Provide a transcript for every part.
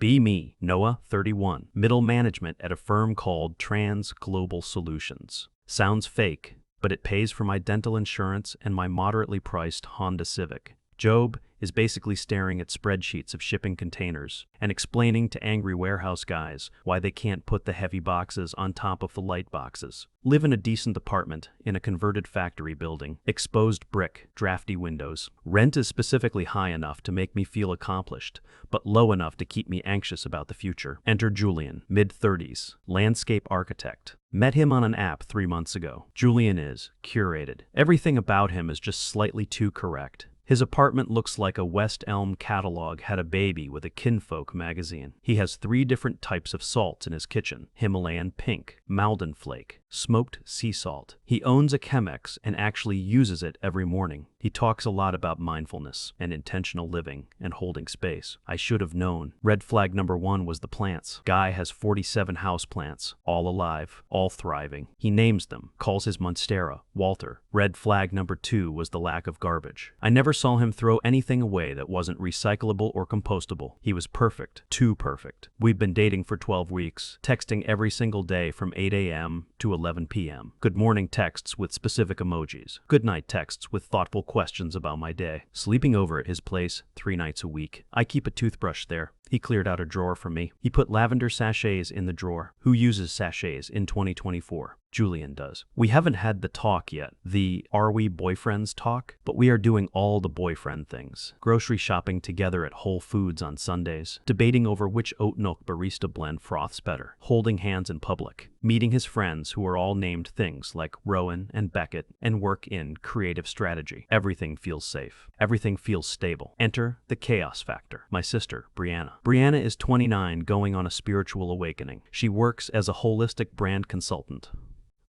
Be me, Noah, 31, middle management at a firm called Trans Global Solutions. Sounds fake, but it pays for my dental insurance and my moderately priced Honda Civic. Job is basically staring at spreadsheets of shipping containers and explaining to angry warehouse guys why they can't put the heavy boxes on top of the light boxes. Live in a decent apartment in a converted factory building, exposed brick, drafty windows. Rent is specifically high enough to make me feel accomplished, but low enough to keep me anxious about the future. Enter Julian, mid-30s, landscape architect. Met him on an app 3 months ago. Julian is curated. Everything about him is just slightly too correct. His apartment looks like a West Elm catalog had a baby with a Kinfolk magazine. He has 3 different types of salts in his kitchen: Himalayan pink, Malden flake, smoked sea salt. He owns a Chemex and actually uses it every morning. He talks a lot about mindfulness and intentional living and holding space. I should have known. Red flag number 1 was the plants. Guy has 47 houseplants, all alive, all thriving. He names them, calls his monstera Walter. Red flag number 2 was the lack of garbage. I never saw him throw anything away that wasn't recyclable or compostable. He was perfect, too perfect. We've been dating for 12 weeks, texting every single day from 8 a.m. to 11 p.m. Good morning texts with specific emojis. Good night texts with thoughtful questions about my day. Sleeping over at his place 3 nights a week. I keep a toothbrush there. He cleared out a drawer for me. He put lavender sachets in the drawer. Who uses sachets in 2024? Julian does. We haven't had the talk yet, the are we boyfriends talk, but we are doing all the boyfriend things. Grocery shopping together at Whole Foods on Sundays, debating over which oat milk barista blend froths better, holding hands in public, meeting his friends who are all named things like Rowan and Beckett, and work in creative strategy. Everything feels safe. Everything feels stable. Enter the chaos factor. My sister, Brianna. Brianna is 29, going on a spiritual awakening. She works as a holistic brand consultant.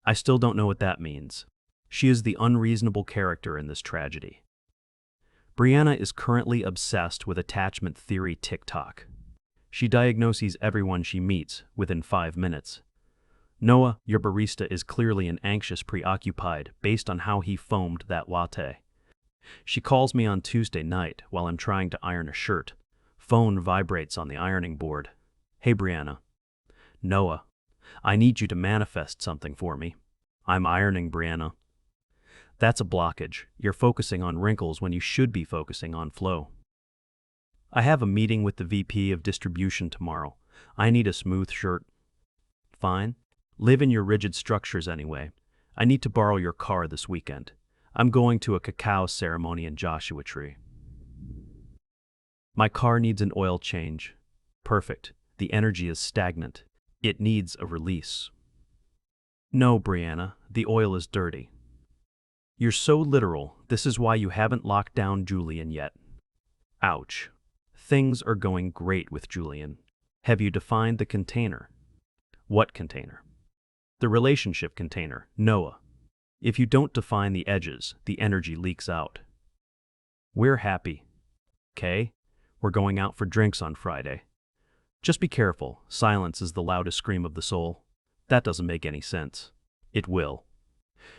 I still don't know what that means. She is the unreasonable character in this tragedy. Brianna is currently obsessed with attachment theory TikTok. She diagnoses everyone she meets within 5 minutes. Noah, your barista is clearly an anxious preoccupied based on how he foamed that latte. She calls me on Tuesday night while I'm trying to iron a shirt. Phone vibrates on the ironing board. Hey Brianna. Noah. I need you to manifest something for me. I'm ironing, Brianna. That's a blockage. You're focusing on wrinkles when you should be focusing on flow. I have a meeting with the VP of distribution tomorrow. I need a smooth shirt. Fine. Live in your rigid structures anyway. I need to borrow your car this weekend. I'm going to a cacao ceremony in Joshua Tree. My car needs an oil change. Perfect. The energy is stagnant. It needs a release. No, Brianna, the oil is dirty. You're so literal. This is why you haven't locked down Julian yet. Ouch. Things are going great with Julian. Have you defined the container? What container? The relationship container, Noah. If you don't define the edges, the energy leaks out. We're happy. Okay? We're going out for drinks on Friday. Just be careful. Silence is the loudest scream of the soul. That doesn't make any sense. It will.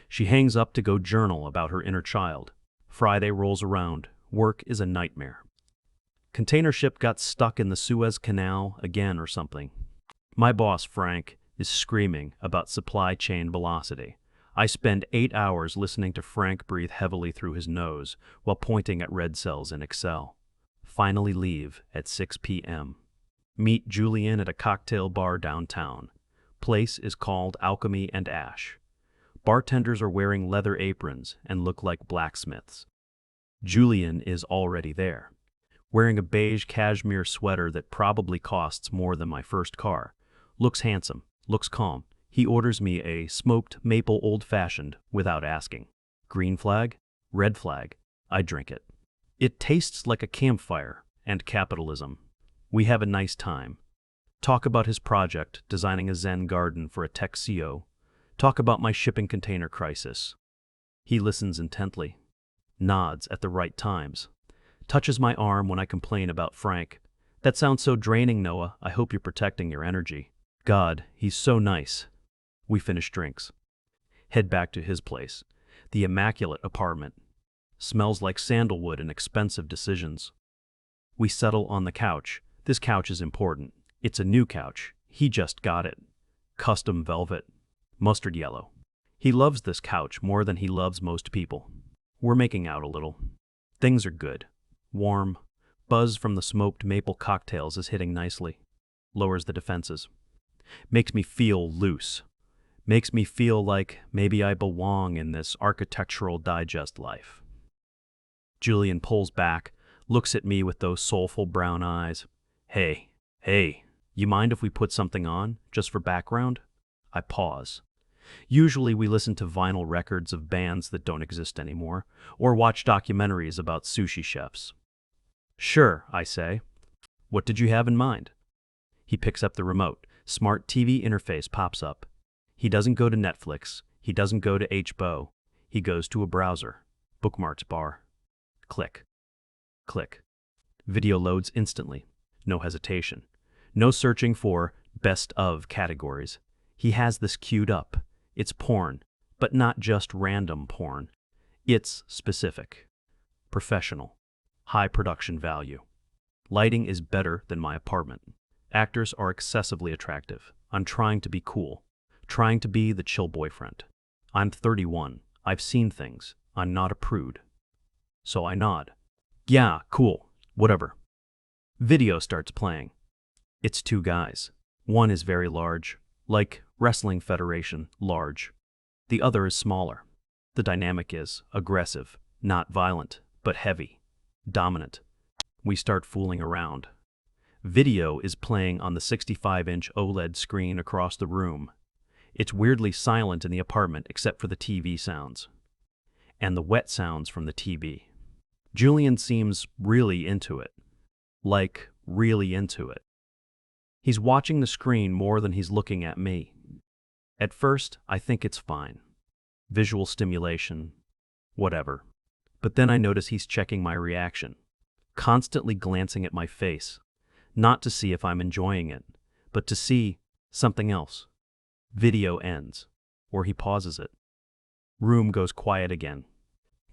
She hangs up to go journal about her inner child. Friday rolls around. Work is a nightmare. Container ship got stuck in the Suez Canal again or something. My boss, Frank, is screaming about supply chain velocity. I spend 8 hours listening to Frank breathe heavily through his nose while pointing at red cells in Excel. Finally leave at 6 p.m. Meet Julian at a cocktail bar downtown. Place is called Alchemy and Ash. Bartenders are wearing leather aprons and look like blacksmiths. Julian is already there, wearing a beige cashmere sweater that probably costs more than my first car. Looks handsome, looks calm. He orders me a smoked maple old-fashioned without asking. Green flag, red flag, I drink it. It tastes like a campfire and capitalism. We have a nice time. Talk about his project, designing a Zen garden for a tech CEO. Talk about my shipping container crisis. He listens intently, nods at the right times, touches my arm when I complain about Frank. That sounds so draining, Noah. I hope you're protecting your energy. God, he's so nice. We finish drinks. Head back to his place. The immaculate apartment. Smells like sandalwood and expensive decisions. We settle on the couch, This couch is important. It's a new couch. He just got it. Custom velvet. Mustard yellow. He loves this couch more than he loves most people. We're making out a little. Things are good. Warm. Buzz from the smoked maple cocktails is hitting nicely. Lowers the defenses. Makes me feel loose. Makes me feel like maybe I belong in this Architectural Digest life. Julian pulls back, looks at me with those soulful brown eyes. Hey, you mind if we put something on, just for background? I pause. Usually we listen to vinyl records of bands that don't exist anymore, or watch documentaries about sushi chefs. Sure, I say. What did you have in mind? He picks up the remote. Smart TV interface pops up. He doesn't go to Netflix. He doesn't go to HBO. He goes to a browser. Bookmarks bar. Click. Click. Video loads instantly. No hesitation. No searching for best of categories. He has this queued up. It's porn, but not just random porn. It's specific. Professional. High production value. Lighting is better than my apartment. Actors are excessively attractive. I'm trying to be cool. Trying to be the chill boyfriend. I'm 31. I've seen things. I'm not a prude. So I nod. Yeah, cool. Whatever. Video starts playing. It's two guys. One is very large, like Wrestling Federation large. The other is smaller. The dynamic is aggressive, not violent, but heavy, dominant. We start fooling around. Video is playing on the 65-inch OLED screen across the room. It's weirdly silent in the apartment except for the TV sounds. And the wet sounds from the TV. Julian seems really into it. Like, really into it. He's watching the screen more than he's looking at me. At first, I think it's fine. Visual stimulation, whatever. But then I notice he's checking my reaction, constantly glancing at my face, not to see if I'm enjoying it, but to see something else. Video ends, or he pauses it. Room goes quiet again.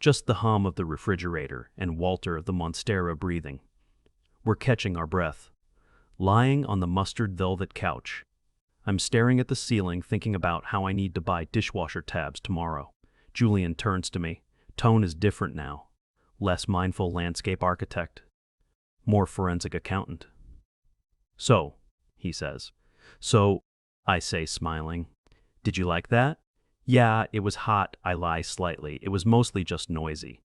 Just the hum of the refrigerator and Walter the Monstera breathing. We're catching our breath. Lying on the mustard velvet couch. I'm staring at the ceiling thinking about how I need to buy dishwasher tabs tomorrow. Julian turns to me. Tone is different now. Less mindful landscape architect. More forensic accountant. So, he says. So, I say smiling. Did you like that? Yeah, it was hot, I lie slightly. It was mostly just noisy.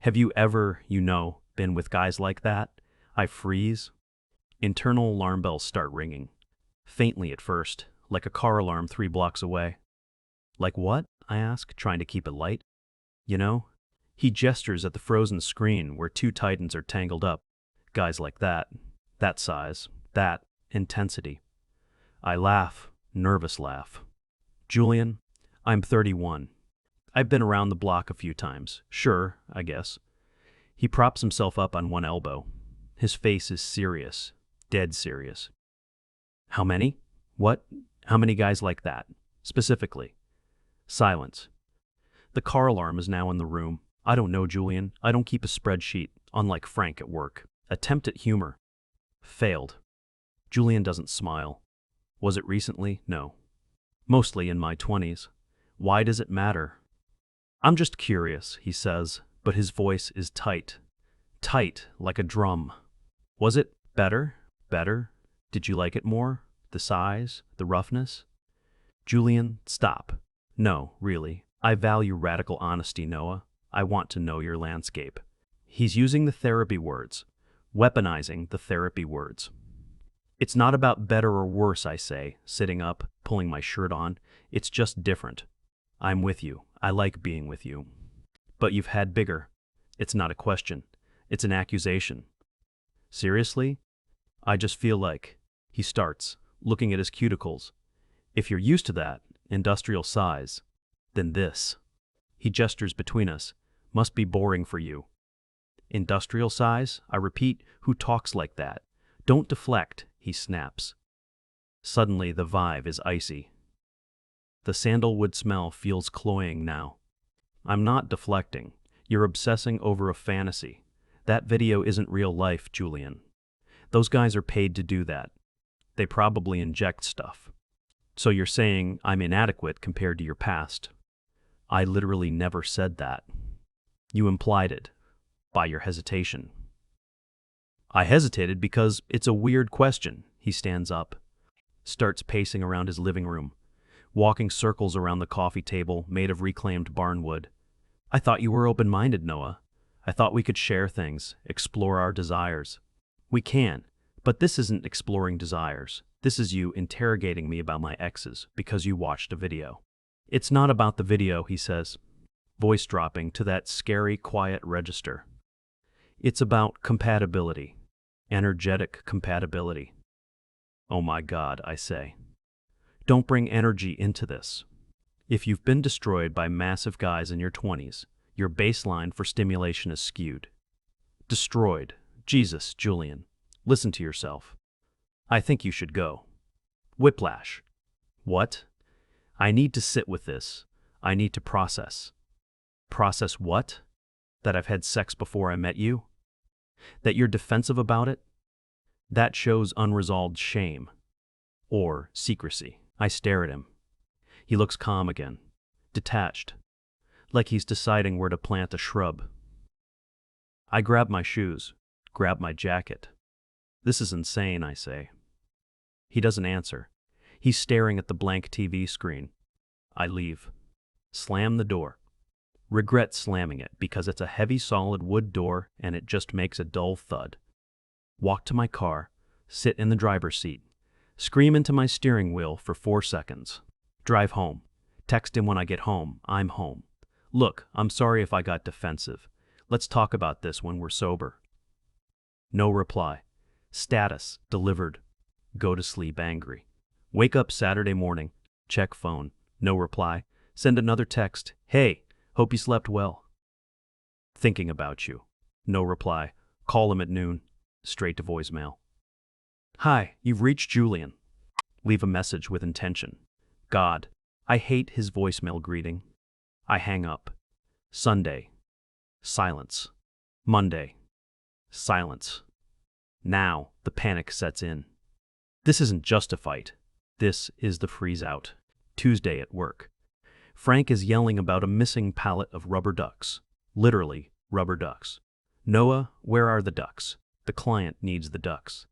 Have you ever, been with guys like that? I freeze. Internal alarm bells start ringing. Faintly at first, like a car alarm 3 blocks away. Like what? I ask, trying to keep it light. He gestures at the frozen screen where 2 titans are tangled up. Guys like that size, that intensity. I laugh, nervous laugh. Julian, I'm 31. I've been around the block a few times. Sure, I guess. He props himself up on one elbow. His face is serious, dead serious. How many? What? How many guys like that? Specifically. Silence. The car alarm is now in the room. I don't know, Julian. I don't keep a spreadsheet, unlike Frank at work. Attempt at humor. Failed. Julian doesn't smile. Was it recently? No. Mostly in my 20s. Why does it matter? I'm just curious, he says, but his voice is tight. Tight, like a drum. Was it better? Better? Did you like it more? The size? The roughness? Julian, stop. No, really. I value radical honesty, Noah. I want to know your landscape. He's using the therapy words. Weaponizing the therapy words. It's not about better or worse, I say, sitting up, pulling my shirt on. It's just different. I'm with you. I like being with you. But you've had bigger. It's not a question. It's an accusation. Seriously? I just feel like... He starts, looking at his cuticles. If you're used to that, industrial size, then this. He gestures between us. Must be boring for you. Industrial size? I repeat, who talks like that? Don't deflect, he snaps. Suddenly the vibe is icy. The sandalwood smell feels cloying now. I'm not deflecting. You're obsessing over a fantasy. That video isn't real life, Julian. Those guys are paid to do that. They probably inject stuff. So you're saying I'm inadequate compared to your past? I literally never said that. You implied it, by your hesitation. I hesitated because it's a weird question. He stands up, starts pacing around his living room, walking circles around the coffee table made of reclaimed barnwood. I thought you were open-minded, Noah. I thought we could share things, explore our desires. We can, but this isn't exploring desires. This is you interrogating me about my exes because you watched a video. It's not about the video, he says, voice dropping to that scary, quiet register. It's about compatibility, energetic compatibility. Oh my God, I say. Don't bring energy into this. If you've been destroyed by massive guys in your 20s, your baseline for stimulation is skewed. Destroyed. Jesus, Julian. Listen to yourself. I think you should go. Whiplash. What? I need to sit with this. I need to process. Process what? That I've had sex before I met you? That you're defensive about it? That shows unresolved shame. Or secrecy. I stare at him. He looks calm again. Detached. Like he's deciding where to plant a shrub. I grab my shoes. Grab my jacket. This is insane, I say. He doesn't answer. He's staring at the blank TV screen. I leave. Slam the door. Regret slamming it because it's a heavy solid wood door and it just makes a dull thud. Walk to my car, sit in the driver's seat, scream into my steering wheel for 4 seconds. Drive home. Text him when I get home. I'm home. Look, I'm sorry if I got defensive. Let's talk about this when we're sober. No reply. Status, delivered. Go to sleep angry. Wake up Saturday morning. Check phone. No reply. Send another text. Hey, hope you slept well. Thinking about you. No reply. Call him at noon. Straight to voicemail. Hi, you've reached Julian. Leave a message with intention. God, I hate his voicemail greeting. I hang up. Sunday. Silence. Monday. Silence. Now, the panic sets in. This isn't just a fight. This is the freeze out. Tuesday at work. Frank is yelling about a missing pallet of rubber ducks. Literally, rubber ducks. Noah, where are the ducks? The client needs the ducks.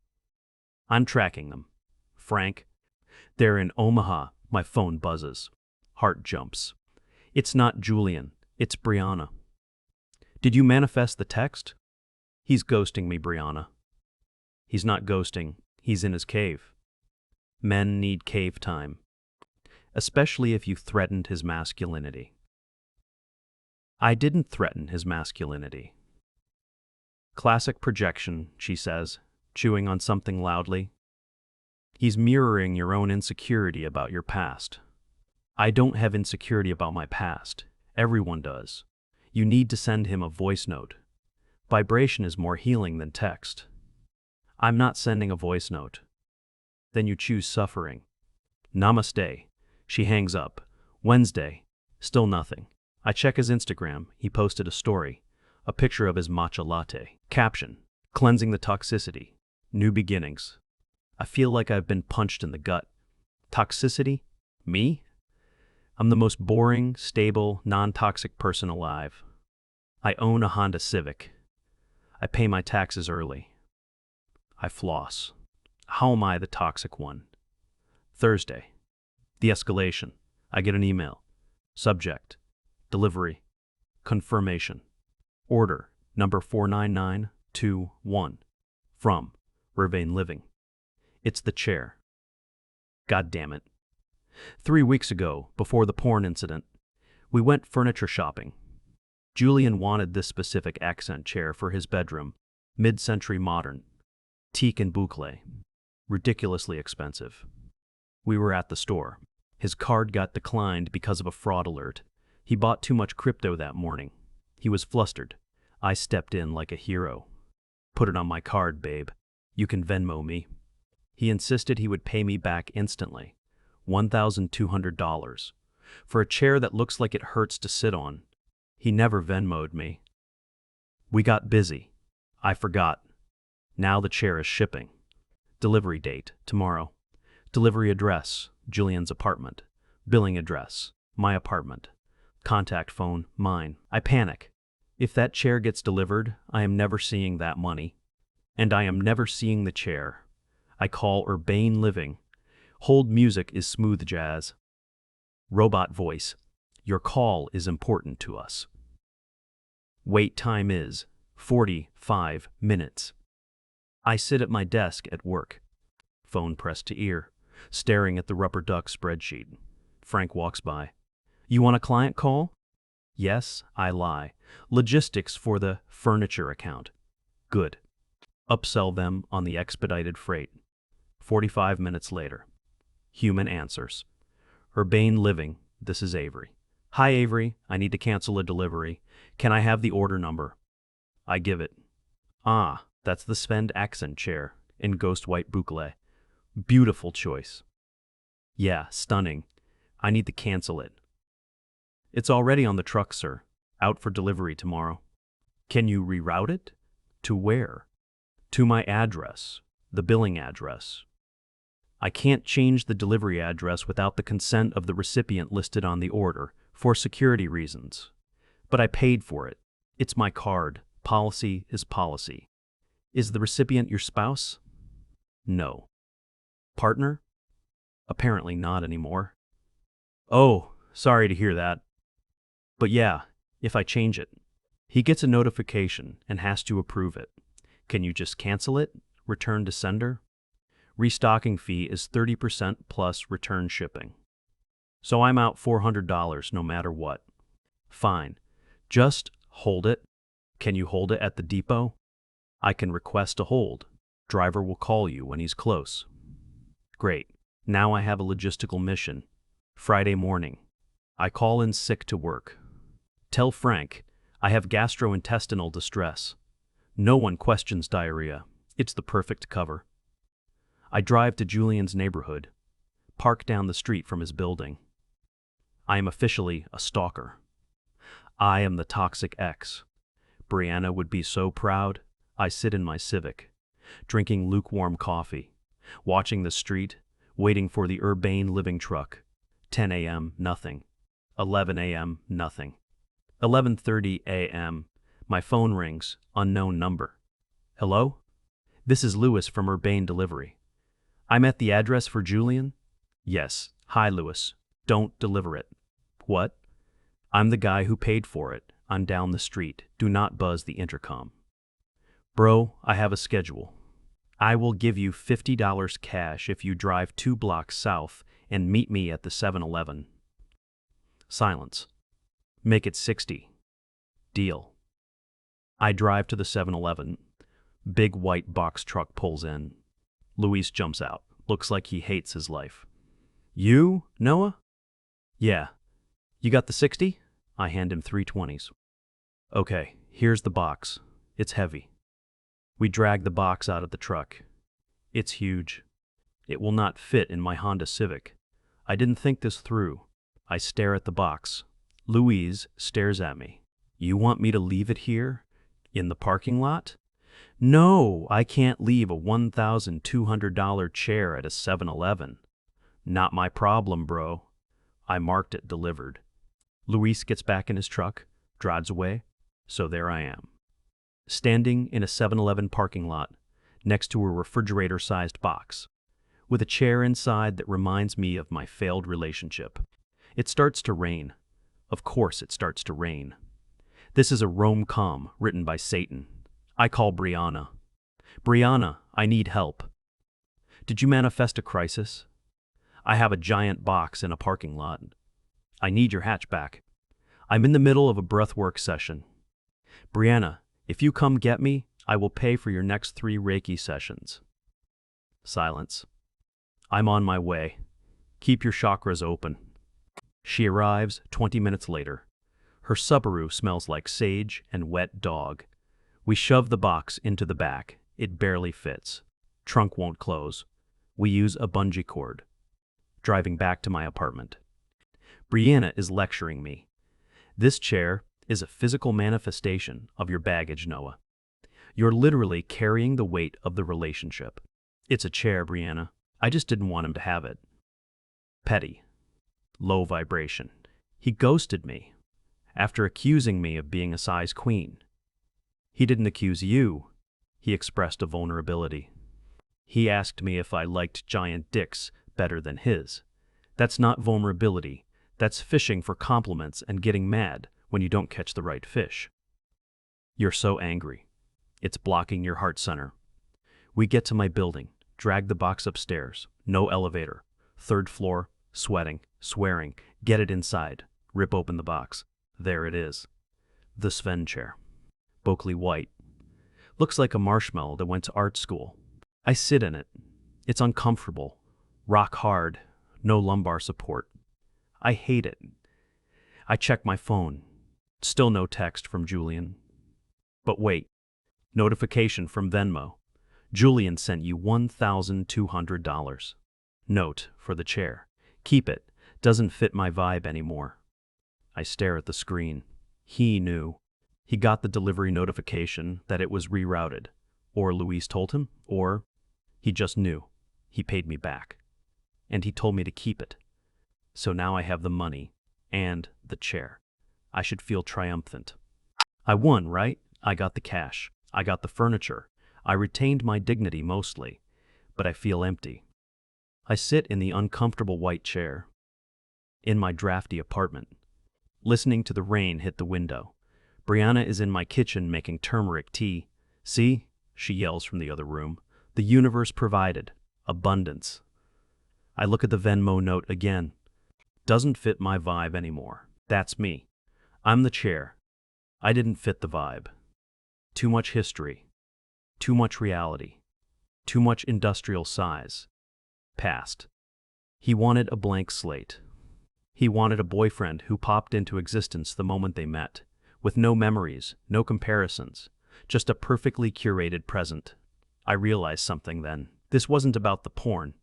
I'm tracking them. Frank, they're in Omaha. My phone buzzes. Heart jumps. It's not Julian. It's Brianna. Did you manifest the text? He's ghosting me, Brianna. He's not ghosting. He's in his cave. Men need cave time. Especially if you threatened his masculinity. I didn't threaten his masculinity. Classic projection, she says, chewing on something loudly. He's mirroring your own insecurity about your past. I don't have insecurity about my past. Everyone does. You need to send him a voice note. Vibration is more healing than text. I'm not sending a voice note. Then you choose suffering. Namaste. She hangs up. Wednesday. Still nothing. I check his Instagram. He posted a story. A picture of his matcha latte. Caption. Cleansing the toxicity. New beginnings. I feel like I've been punched in the gut. Toxicity? Me? I'm the most boring, stable, non-toxic person alive. I own a Honda Civic. I pay my taxes early. I floss. How am I the toxic one? Thursday. The escalation. I get an email. Subject. Delivery. Confirmation. Order number 49921. From Vervain Living. It's the chair. God damn it. 3 weeks ago, before the porn incident, we went furniture shopping. Julian wanted this specific accent chair for his bedroom, mid-century modern, teak and boucle, ridiculously expensive. We were at the store. His card got declined because of a fraud alert. He bought too much crypto that morning. He was flustered. I stepped in like a hero. Put it on my card, babe. You can Venmo me. He insisted he would pay me back instantly. $1,200. For a chair that looks like it hurts to sit on. He never Venmo'd me. We got busy. I forgot. Now the chair is shipping. Delivery date, tomorrow. Delivery address, Julian's apartment. Billing address, my apartment. Contact phone, mine. I panic. If that chair gets delivered, I am never seeing that money. And I am never seeing the chair. I call Urbane Living. Hold music is smooth jazz. Robot voice. Your call is important to us. Wait time is 45 minutes. I sit at my desk at work. Phone pressed to ear, staring at the rubber duck spreadsheet. Frank walks by. You want a client call? Yes, I lie. Logistics for the furniture account. Good. Upsell them on the expedited freight. 45 minutes later. Human answers. Urbane Living, this is Avery. Hi Avery, I need to cancel a delivery. Can I have the order number? I give it. Ah, that's the Sven accent chair in ghost white boucle. Beautiful choice. Yeah, stunning. I need to cancel it. It's already on the truck, sir. Out for delivery tomorrow. Can you reroute it? To where? To my address, the billing address. I can't change the delivery address without the consent of the recipient listed on the order, for security reasons. But I paid for it. It's my card. Policy is policy. Is the recipient your spouse? No. Partner? Apparently not anymore. Oh, sorry to hear that. But yeah, if I change it. He gets a notification and has to approve it. Can you just cancel it? Return to sender? Restocking fee is 30% plus return shipping. So I'm out $400 no matter what. Fine. Just hold it. Can you hold it at the depot? I can request a hold. Driver will call you when he's close. Great. Now I have a logistical mission. Friday morning. I call in sick to work. Tell Frank, I have gastrointestinal distress. No one questions diarrhea. It's the perfect cover. I drive to Julian's neighborhood, park down the street from his building. I am officially a stalker. I am the toxic ex. Brianna would be so proud. I sit in my Civic, drinking lukewarm coffee, watching the street, waiting for the Urbane Living truck. 10 a.m., nothing. 11 a.m., nothing. 11:30 a.m., my phone rings, unknown number. Hello? This is Lewis from Urbane Delivery. I'm at the address for Julian? Yes. Hi, Lewis. Don't deliver it. What? I'm the guy who paid for it. I'm down the street. Do not buzz the intercom. Bro, I have a schedule. I will give you $50 cash if you drive 2 blocks south and meet me at the 7-Eleven. Silence. Make it 60. Deal. I drive to the 7-Eleven. Big white box truck pulls in. Luis jumps out. Looks like he hates his life. You, Noah? Yeah. You got the 60? I hand him 3 20s. Okay, here's the box. It's heavy. We drag the box out of the truck. It's huge. It will not fit in my Honda Civic. I didn't think this through. I stare at the box. Louise stares at me. You want me to leave it here? In the parking lot? No, I can't leave a $1,200 chair at a 7-Eleven. Not my problem, bro. I marked it delivered. Luis gets back in his truck, drives away, so there I am. Standing in a 7-Eleven parking lot, next to a refrigerator-sized box, with a chair inside that reminds me of my failed relationship. It starts to rain. Of course it starts to rain. This is a rom-com written by Satan. I call Brianna. Brianna, I need help. Did you manifest a crisis? I have a giant box in a parking lot. I need your hatchback. I'm in the middle of a breathwork session. Brianna, if you come get me, I will pay for your next 3 Reiki sessions. Silence. I'm on my way. Keep your chakras open. She arrives 20 minutes later. Her Subaru smells like sage and wet dog. We shove the box into the back. It barely fits. Trunk won't close. We use a bungee cord. Driving back to my apartment. Brianna is lecturing me. This chair is a physical manifestation of your baggage, Noah. You're literally carrying the weight of the relationship. It's a chair, Brianna. I just didn't want him to have it. Petty. Low vibration. He ghosted me after accusing me of being a size queen. He didn't accuse you. He expressed a vulnerability. He asked me if I liked giant dicks better than his. That's not vulnerability. That's fishing for compliments and getting mad when you don't catch the right fish. You're so angry. It's blocking your heart center. We get to my building, drag the box upstairs, no elevator, 3rd floor, sweating, swearing, get it inside, rip open the box. There it is. The Sven chair. Boakley white. Looks like a marshmallow that went to art school. I sit in it. It's uncomfortable. Rock hard. No lumbar support. I hate it. I check my phone. Still no text from Julian. But wait. Notification from Venmo. Julian sent you $1,200. Note for the chair. Keep it. Doesn't fit my vibe anymore. I stare at the screen. He knew. He got the delivery notification that it was rerouted. Or Louise told him, or he just knew. He paid me back. And he told me to keep it. So now I have the money and the chair. I should feel triumphant. I won, right? I got the cash. I got the furniture. I retained my dignity mostly, but I feel empty. I sit in the uncomfortable white chair in my drafty apartment, listening to the rain hit the window. Brianna is in my kitchen making turmeric tea. See? She yells from the other room. The universe provided. Abundance. I look at the Venmo note again. Doesn't fit my vibe anymore. That's me. I'm the chair. I didn't fit the vibe. Too much history. Too much reality. Too much industrial size. Past. He wanted a blank slate. He wanted a boyfriend who popped into existence the moment they met, with no memories, no comparisons, just a perfectly curated present. I realized something then. This wasn't about the porn,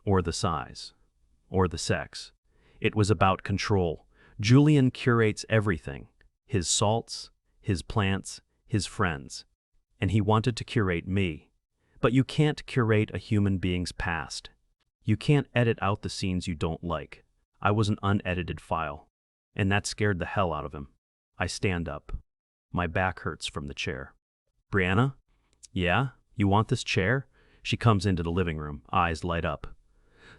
or the size, or the sex. It was about control. Julian curates everything. His salts, his plants, his friends. And he wanted to curate me. But you can't curate a human being's past. You can't edit out the scenes you don't like. I was an unedited file. And that scared the hell out of him. I stand up. My back hurts from the chair. Brianna? Yeah? You want this chair? She comes into the living room, eyes light up.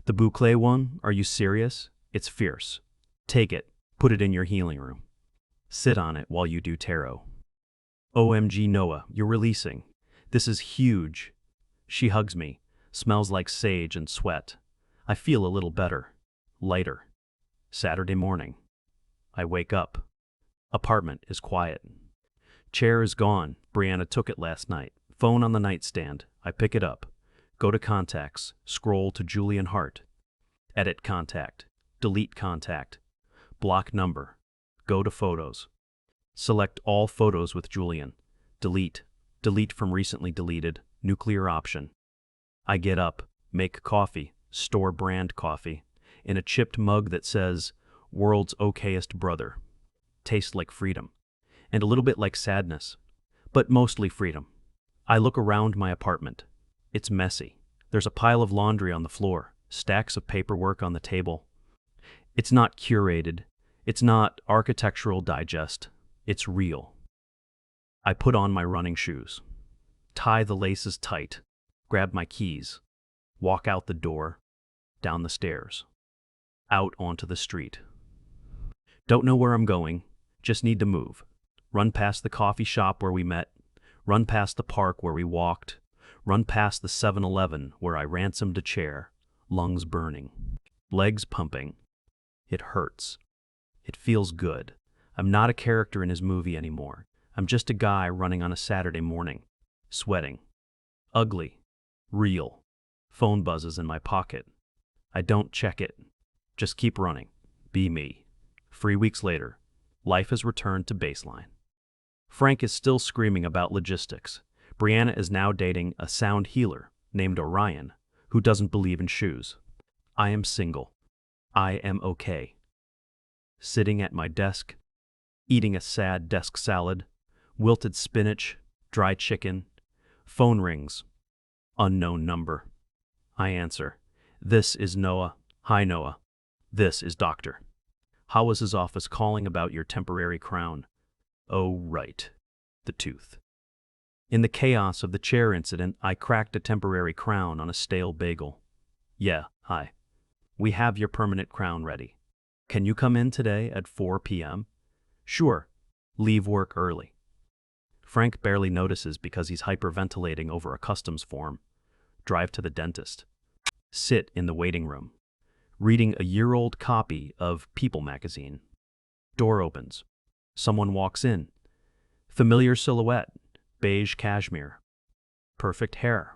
The boucle one? Are you serious? It's fierce. Take it. Put it in your healing room. Sit on it while you do tarot. OMG Noah, you're releasing. This is huge. She hugs me. Smells like sage and sweat. I feel a little better. Lighter. Saturday morning. I wake up. Apartment is quiet. Chair is gone. Brianna took it last night. Phone on the nightstand. I pick it up. Go to contacts. Scroll to Julian Hart. Edit contact. Delete contact. Block number. Go to photos. Select all photos with Julian. Delete. Delete from recently deleted. Nuclear option. I get up. Make coffee. Store brand coffee. In a chipped mug that says, World's okayest brother. Tastes like freedom. And a little bit like sadness. But mostly freedom. I look around my apartment. It's messy. There's a pile of laundry on the floor. Stacks of paperwork on the table. It's not curated. It's not architectural digest. It's real. I put on my running shoes. Tie the laces tight. Grab my keys. Walk out the door. Down the stairs. Out onto the street. Don't know where I'm going. Just need to move. Run past the coffee shop where we met. Run past the park where we walked. Run past the 7-Eleven where I ransomed a chair. Lungs burning. Legs pumping. It hurts. It feels good. I'm not a character in his movie anymore. I'm just a guy running on a Saturday morning. Sweating. Ugly. Real. Phone buzzes in my pocket. I don't check it. Just keep running. Be me. 3 weeks later. Life has returned to baseline. Frank is still screaming about logistics. Brianna is now dating a sound healer named Orion, who doesn't believe in shoes. I am single. I am okay. Sitting at my desk, eating a sad desk salad, wilted spinach, Dry chicken. Phone rings. Unknown number. I answer. This is Noah. Hi, Noah. This is Doctor. How was his office calling about your temporary crown? Oh, right. The tooth. In the chaos of the chair incident, I cracked a temporary crown on a stale bagel. Yeah, hi. We have your permanent crown ready. Can you come in today at 4 p.m.? Sure. Leave work early. Frank barely notices because he's hyperventilating over a customs form. Drive to the dentist. Sit in the waiting room, reading a year-old copy of People magazine. Door opens. Someone walks in. Familiar silhouette, beige cashmere. Perfect hair.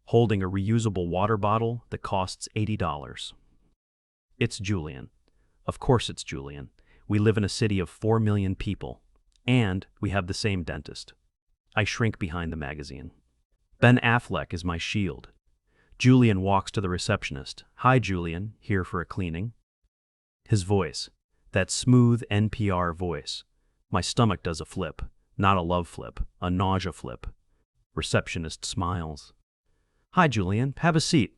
Holding a reusable water bottle that costs $80. It's Julian. Of course it's Julian. We live in a city of 4 million people, and we have the same dentist. I shrink behind the magazine. Ben Affleck is my shield. Julian walks to the receptionist. Hi, Julian, here for a cleaning. His voice, that smooth NPR voice. My stomach does a flip, not a love flip, a nausea flip. Receptionist smiles. Hi, Julian, have a seat.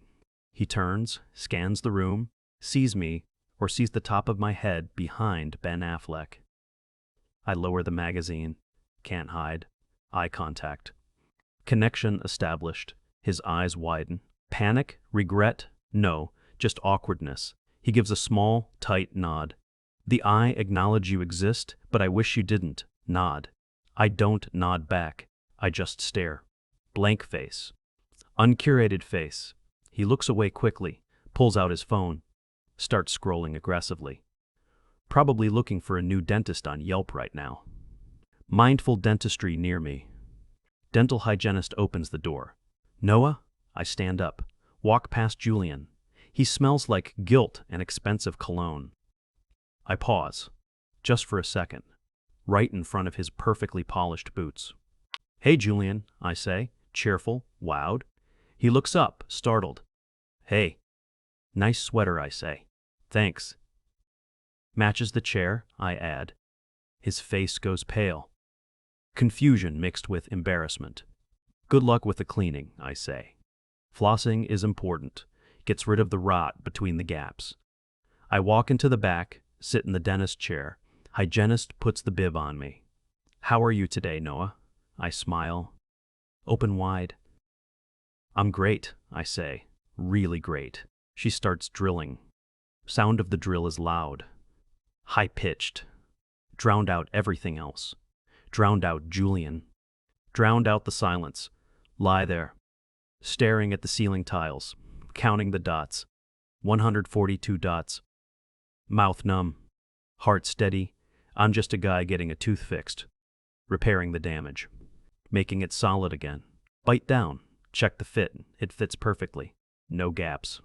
He turns, scans the room, sees me, or sees the top of my head behind Ben Affleck. I lower the magazine. Can't hide. Eye contact. Connection established. His eyes widen. Panic? Regret? No, just awkwardness. He gives a small, tight nod. The I acknowledge you exist, but I wish you didn't. Nod. I don't nod back. I just stare. Blank face. Uncurated face. He looks away quickly, pulls out his phone, starts scrolling aggressively. Probably looking for a new dentist on Yelp right now. Mindful dentistry near me. Dental hygienist opens the door. Noah? I stand up, walk past Julian. He smells like guilt and expensive cologne. I pause, just for a second, right in front of his perfectly polished boots. Hey, Julian, I say, cheerful, wowed. He looks up, startled. Hey. Nice sweater, I say. Thanks. Matches the chair, I add. His face goes pale. Confusion mixed with embarrassment. Good luck with the cleaning, I say. Flossing is important. Gets rid of the rot between the gaps. I walk into the back, sit in the dentist chair. Hygienist puts the bib on me. How are you today, Noah? I smile. Open wide. I'm great, I say. Really great. She starts drilling. Sound of the drill is loud. High-pitched. Drowned out everything else. Drowned out Julian. Drowned out the silence. Lie there. Staring at the ceiling tiles. Counting the dots. 142 dots. Mouth numb. Heart steady. I'm just a guy getting a tooth fixed. Repairing the damage. Making it solid again. Bite down. Check the fit. It fits perfectly. No gaps.